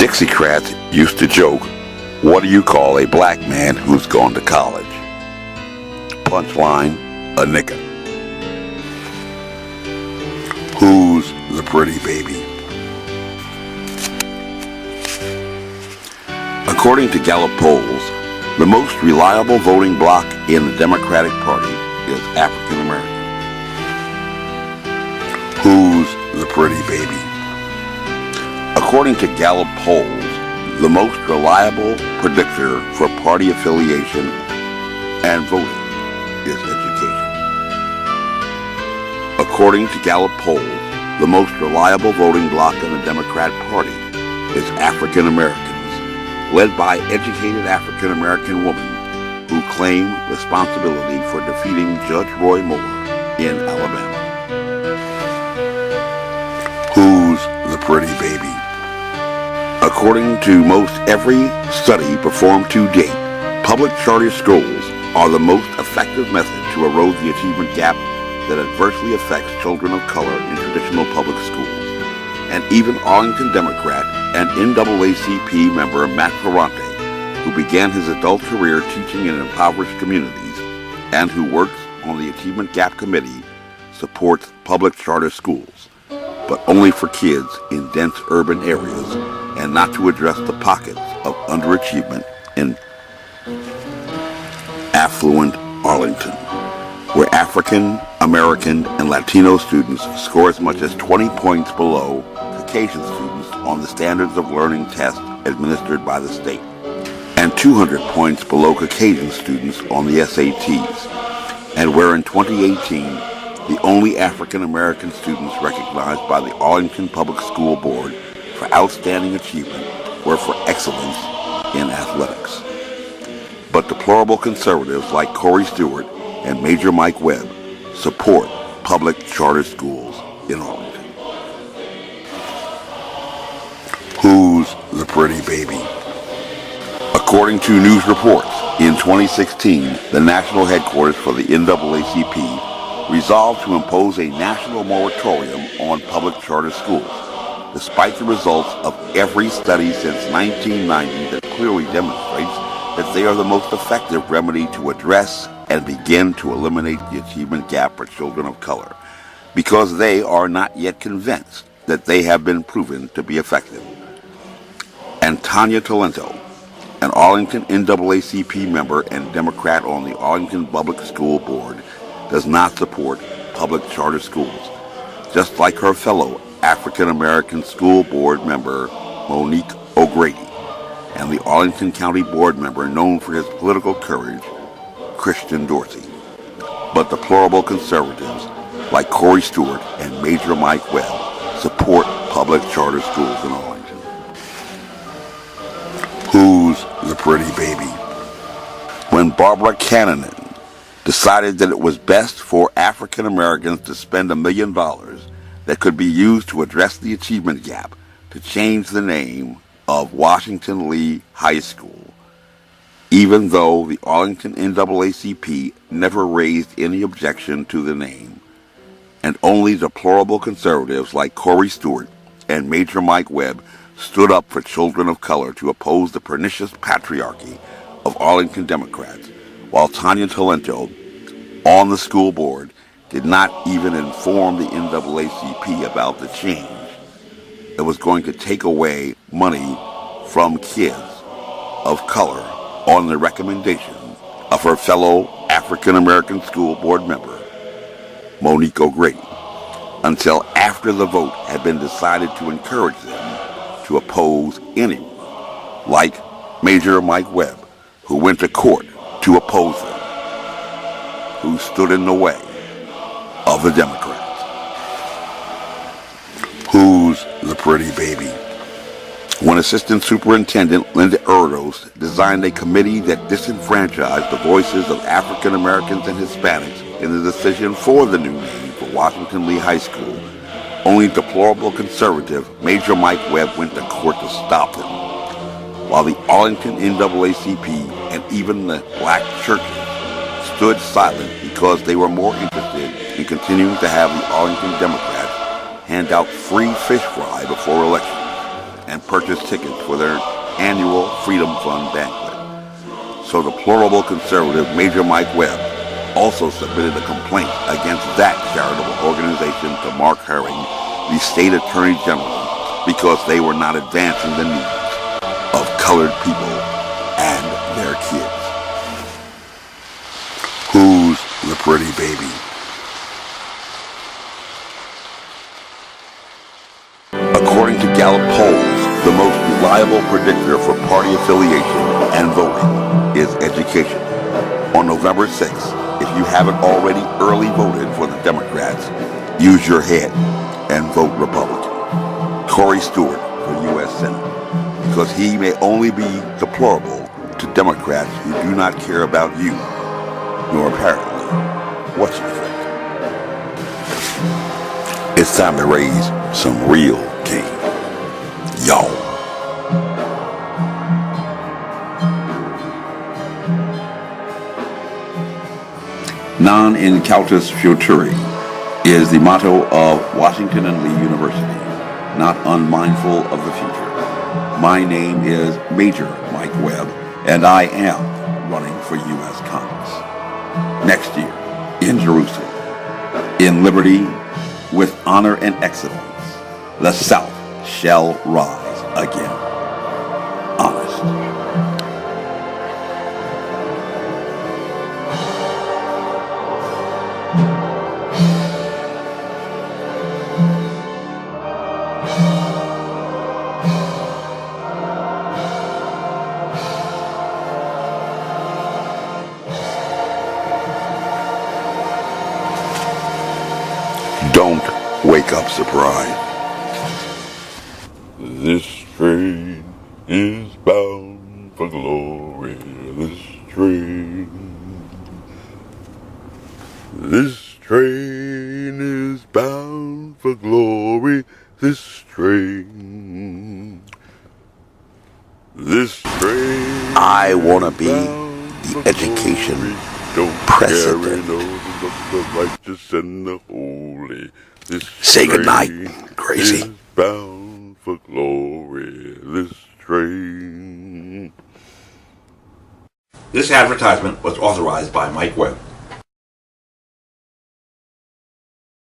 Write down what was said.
Dixiecrats used to joke, "What do you call a black man who's gone to college?" Punchline, a nigger. Who's the pretty baby? According to Gallup polls, the most reliable voting bloc in the Democratic Party is African American. Who's the pretty baby? According to Gallup polls, the most reliable predictor for party affiliation and voting is education. According to Gallup polls, the most reliable voting bloc in the Democratic Party is African Americans, led by educated African American women who claim responsibility for defeating Judge Roy Moore in Alabama. Who's the pretty baby? According to most every study performed to date, public charter schools are the most effective method to erode the achievement gap that adversely affects children of color in traditional public schools. And even Arlington Democrat and NAACP member Matt Ferrante, who began his adult career teaching in impoverished communities and who works on the Achievement Gap Committee, supports public charter schools, but only for kids in dense urban areas and not to address the pockets of underachievement in affluent Arlington, where African American and Latino students score as much as 20 points below Caucasian students on the standards of learning test administered by the state, and 200 points below Caucasian students on the SATs, and where in 2018, the only African American students recognized by the Arlington Public School Board for outstanding achievement were for excellence in athletics. But deplorable conservatives like Corey Stewart and Major Mike Webb support public charter schools in Arlington. Who's the pretty baby? According to news reports, in 2016, the national headquarters for the NAACP resolved to impose a national moratorium on public charter schools, despite the results of every study since 1990 that clearly demonstrates that they are the most effective remedy to address and begin to eliminate the achievement gap for children of color, because they are not yet convinced that they have been proven to be effective. And Tanya Talento, an Arlington NAACP member and Democrat on the Arlington Public School Board, does not support public charter schools, just like her fellow African American school board member Monique O'Grady and the Arlington County board member known for his political courage, Christian Dorsey. But deplorable conservatives like Corey Stewart and Major Mike Webb support public charter schools in Arlington. Who's the pretty baby? When Barbara Cannon decided that it was best for African Americans to spend $1 million that could be used to address the achievement gap to change the name of Washington Lee High School, even though the Arlington NAACP never raised any objection to the name, and only deplorable conservatives like Corey Stewart and Major Mike Webb stood up for children of color to oppose the pernicious patriarchy of Arlington Democrats, while Tanya Talento, on the school board, did not even inform the NAACP about the change that was going to take away money from kids of color on the recommendation of her fellow African American school board member, Monique O'Grady, until after the vote had been decided to encourage them to oppose anyone, like Major Mike Webb, who went to court to oppose them, who stood in the way of the Democrats. Who's the pretty baby? When Assistant Superintendent Linda Erdos designed a committee that disenfranchised the voices of African Americans and Hispanics in the decision for the new name for Washington Lee High School, only deplorable conservative Major Mike Webb went to court to stop them, while the Arlington NAACP and even the black churches stood silent because they were more interested in continuing to have the Arlington Democrats hand out free fish fry before elections and purchase tickets for their annual Freedom Fund banquet. So the plurable conservative Major Mike Webb also submitted a complaint against that charitable organization to Mark Herring, the state attorney general, because they were not advancing the needs of colored people and their kids. Who's the pretty baby? According to Gallup polls, the most reliable predictor for party affiliation and voting is education. On November 6th, if you haven't already early voted for the Democrats, use your head and vote Republican. Corey Stewart for U.S. Senate, because he may only be deplorable to Democrats who do not care about you, nor apparently what you think. It's time to raise some real cane. Y'all. Non incautus futuri is the motto of Washington and Lee University, not unmindful of the future. My name is Major Mike Webb, and I am running for U.S. Congress. Next year, in Jerusalem, in liberty, with honor and excellence, the South shall rise again. Honest. Don't wake up surprised. This train is bound for glory. This train is bound for glory. This train. I want to be the education president. The righteous and the holy. This Say goodnight, crazy. Is bound for glory. This train. This advertisement was authorized by Mike Webb.